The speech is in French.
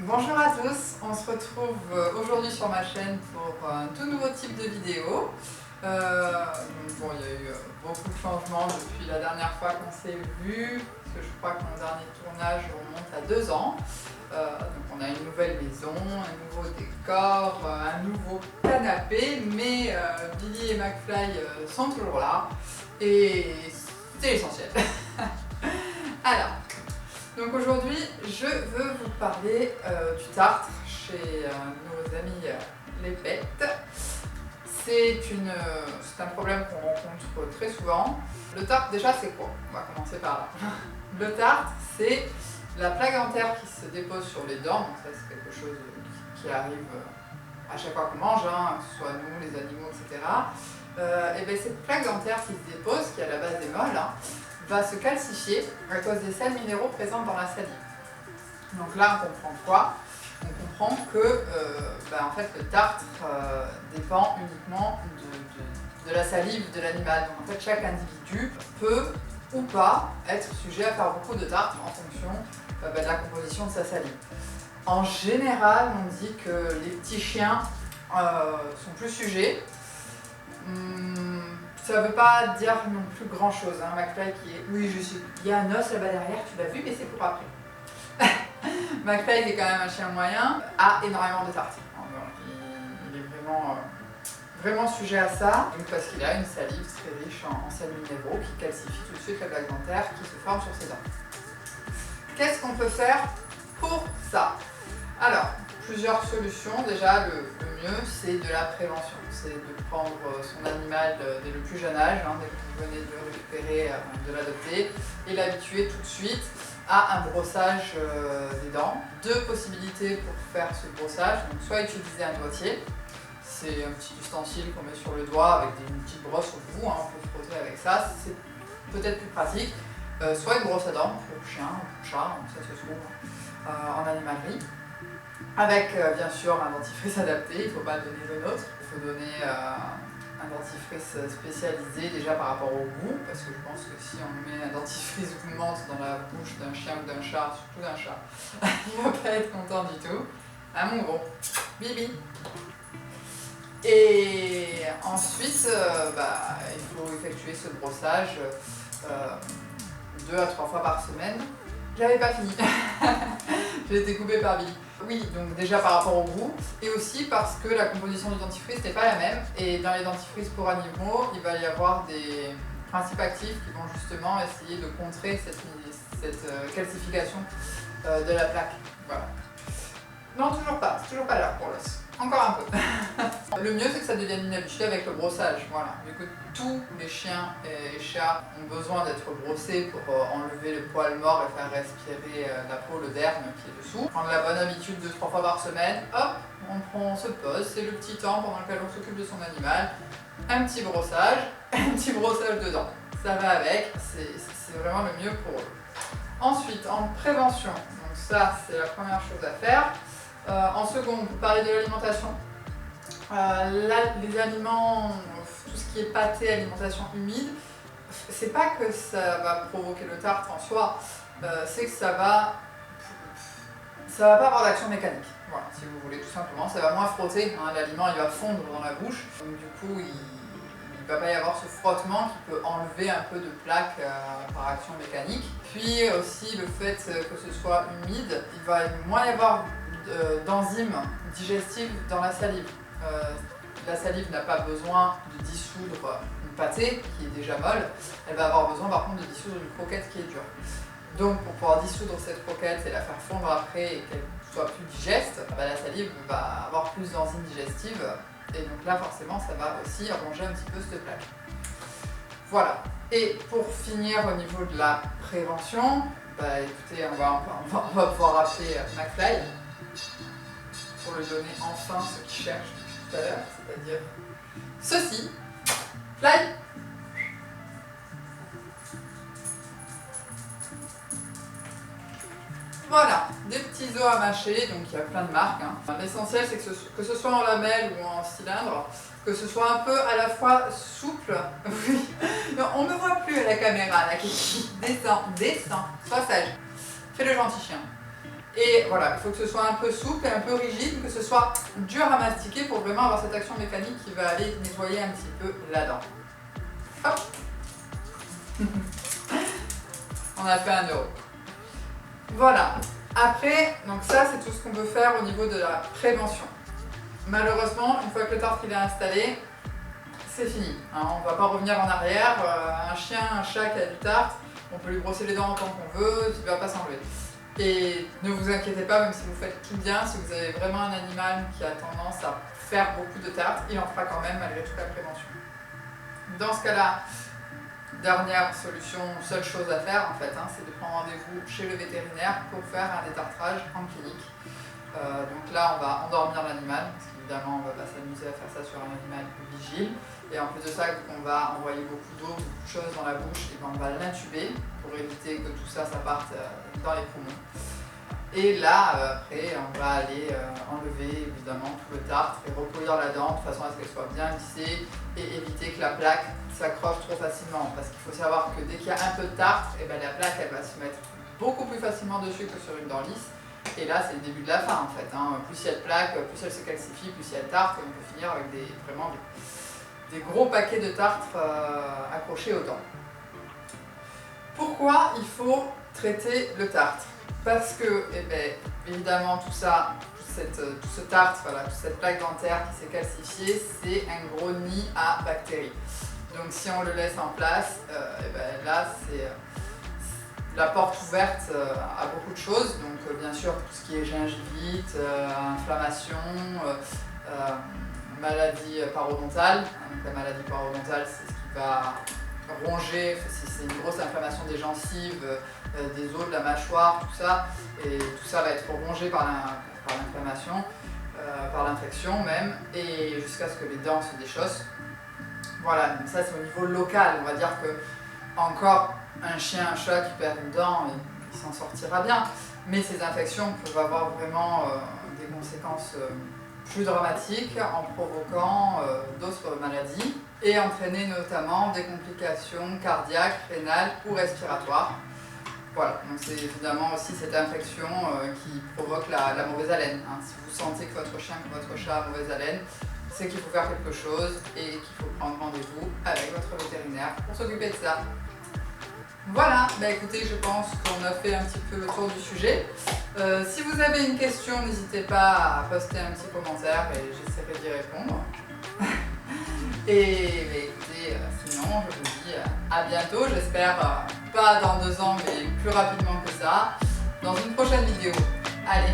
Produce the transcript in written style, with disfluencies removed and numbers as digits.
Bonjour à tous, on se retrouve aujourd'hui sur ma chaîne pour un tout nouveau type de vidéo. Il y a eu beaucoup de changements depuis la dernière fois qu'on s'est vu, parce que je crois que mon dernier tournage remonte à 2 ans. Donc on a une nouvelle maison, un nouveau décor, un nouveau canapé, mais Billy et McFly sont toujours là, et c'est l'essentiel. Alors, donc aujourd'hui, je veux vous parler du tartre chez nos amis les bêtes. C'est un problème qu'on rencontre très souvent. Le tartre, déjà, c'est quoi? On va commencer par là. Le tartre, c'est la plaque dentaire qui se dépose sur les dents. Donc ça, c'est quelque chose qui arrive à chaque fois qu'on mange, que ce soit nous, les animaux, etc. Et bien cette plaque dentaire qui se dépose, qui à la base est molle, va se calcifier à cause des sels minéraux présents dans la salive. Donc là, on comprend quoi? On comprend que en fait, le tartre dépend uniquement de la salive de l'animal. Donc en fait, chaque individu peut ou pas être sujet à faire beaucoup de tartre en fonction de la composition de sa salive. En général, on dit que les petits chiens sont plus sujets. Ça ne veut pas dire non plus grand chose. McFly qui est... Oui, je sais, il y a un os là-bas derrière, tu l'as vu, mais c'est pour après. McFly qui est quand même un chien moyen, a énormément de tartre. Il est vraiment sujet à ça, parce qu'il a une salive très riche en sels minéraux qui calcifie tout de suite la plaque dentaire qui se forme sur ses dents. Qu'est-ce qu'on peut faire pour ça? Alors, plusieurs solutions. Déjà, le mieux, c'est de la prévention. C'est de prendre son animal dès le plus jeune âge, dès que vous venez de le récupérer, de l'adopter, et l'habituer tout de suite à un brossage des dents. 2 possibilités pour faire ce brossage. Donc, soit utiliser un doigtier. C'est un petit ustensile qu'on met sur le doigt avec une petite brosse au bout. On peut frotter avec ça. C'est peut-être plus pratique. Soit une brosse à dents pour chien, pour chat, ça se trouve en animalerie. Avec bien sûr un dentifrice adapté, il ne faut pas donner le nôtre, il faut donner un dentifrice spécialisé déjà par rapport au goût, parce que je pense que si on met un dentifrice gourmande dans la bouche d'un chien ou d'un chat, surtout d'un chat, il ne va pas être content du tout. Mon gros, Bibi. Et ensuite, il faut effectuer ce brossage 2 à 3 fois par semaine. J'avais pas fini, j'ai été coupée par Billy. Oui, donc déjà par rapport au goût, et aussi parce que la composition du dentifrice n'est pas la même, et dans les dentifrices pour animaux, il va y avoir des principes actifs qui vont justement essayer de contrer cette calcification de la plaque. Voilà. Non, toujours pas, c'est toujours pas l'heure pour l'os. Encore un peu. Le mieux, c'est que ça devienne une habitude avec le brossage. Voilà. Vu que tous les chiens et chats ont besoin d'être brossés pour enlever le poil mort et faire respirer la peau, le derme qui est dessous. Prendre la bonne habitude de 3 fois par semaine, hop, on se pose, c'est le petit temps pendant lequel on s'occupe de son animal. Un petit brossage de dents. Ça va avec, c'est vraiment le mieux pour eux. Ensuite, en prévention, donc ça, c'est la première chose à faire. En second, vous parlez de l'alimentation. Les aliments, tout ce qui est pâté, alimentation humide, c'est pas que ça va provoquer le tartre en soi, c'est que ça va pas avoir d'action mécanique. Voilà, si vous voulez, tout simplement, ça va moins frotter. L'aliment, il va fondre dans la bouche, donc du coup, il va pas y avoir ce frottement qui peut enlever un peu de plaque par action mécanique. Puis aussi le fait que ce soit humide, il va moins y avoir d'enzymes digestives dans la salive. La salive n'a pas besoin de dissoudre une pâtée qui est déjà molle, elle va avoir besoin par contre de dissoudre une croquette qui est dure. Donc pour pouvoir dissoudre cette croquette et la faire fondre après et qu'elle soit plus digeste, la salive va avoir plus d'enzymes digestives et donc là forcément ça va aussi arranger un petit peu cette plaque. Voilà. Et pour finir au niveau de la prévention, écoutez, on va pouvoir appeler McFly pour lui donner enfin ce qu'il cherche depuis tout à l'heure, c'est-à-dire ceci. Fly! Voilà, des petits os à mâcher, donc il y a plein de marques. L'essentiel c'est que ce soit en lamelle ou en cylindre, que ce soit un peu à la fois souple. Oui, non, on ne me voit plus à la caméra, là, qui descend, sois sage, fais le gentil chien. Et voilà, il faut que ce soit un peu souple et un peu rigide, que ce soit dur à mastiquer pour vraiment avoir cette action mécanique qui va aller nettoyer un petit peu la dent. Hop. On a fait 1 €. Voilà. Après, donc ça c'est tout ce qu'on peut faire au niveau de la prévention. Malheureusement, une fois que le tartre il est installé, c'est fini. Hein, on ne va pas revenir en arrière. Un chien, un chat qui a du tartre, on peut lui brosser les dents autant qu'on veut, il ne va pas s'enlever. Et ne vous inquiétez pas, même si vous faites tout bien, si vous avez vraiment un animal qui a tendance à faire beaucoup de tartre, il en fera quand même malgré toute la prévention. Dans ce cas-là, dernière solution, seule chose à faire en fait, hein, c'est de prendre rendez-vous chez le vétérinaire pour faire un détartrage en clinique. Donc là, on va endormir l'animal, parce qu'évidemment, on ne va pas s'amuser à faire ça sur un animal vigile. Et en plus de ça, on va envoyer beaucoup d'eau, beaucoup de choses dans la bouche, et ben on va l'intuber pour éviter que tout ça, ça parte dans les poumons. Et là, après, on va aller enlever évidemment tout le tartre et repolir la dent de façon à ce qu'elle soit bien lissée et éviter que la plaque s'accroche trop facilement. Parce qu'il faut savoir que dès qu'il y a un peu de tartre, et ben la plaque elle va se mettre beaucoup plus facilement dessus que sur une dent lisse. Et là, c'est le début de la fin en fait. Hein. Plus il y a de plaques, plus elle se calcifie, plus il y a de tartre, et on peut finir avec vraiment des gros paquets de tartre accrochés aux dents. Pourquoi il faut traiter le tartre? Parce que, eh ben, évidemment, tout ça, tout ce tartre, voilà, toute cette plaque dentaire qui s'est calcifiée, c'est un gros nid à bactéries. Donc si on le laisse en place, eh ben, là, c'est la porte ouverte à beaucoup de choses. Donc bien sûr, tout ce qui est gingivite, inflammation, maladie parodontale. Donc, la maladie parodontale, c'est ce qui va ronger, si c'est une grosse inflammation des gencives, des os, de la mâchoire, tout ça. Et tout ça va être rongé par l'inflammation, par l'infection même, et jusqu'à ce que les dents se déchaussent. Voilà, donc ça c'est au niveau local. On va dire que encore un chien, un chat qui perd une dent, il s'en sortira bien. Mais ces infections peuvent avoir vraiment des conséquences plus dramatiques en provoquant d'autres maladies et entraîner notamment des complications cardiaques, rénales ou respiratoires. Voilà, donc c'est évidemment aussi cette infection qui provoque la mauvaise haleine. Hein. Si vous sentez que votre chien, que votre chat a mauvaise haleine, c'est qu'il faut faire quelque chose et qu'il faut prendre rendez-vous avec votre vétérinaire pour s'occuper de ça. Voilà, bah écoutez, je pense qu'on a fait un petit peu le tour du sujet. Si vous avez une question, n'hésitez pas à poster un petit commentaire et j'essaierai d'y répondre. Et bah écoutez, sinon, je vous dis à bientôt, j'espère pas dans 2 ans, mais plus rapidement que ça, dans une prochaine vidéo. Allez!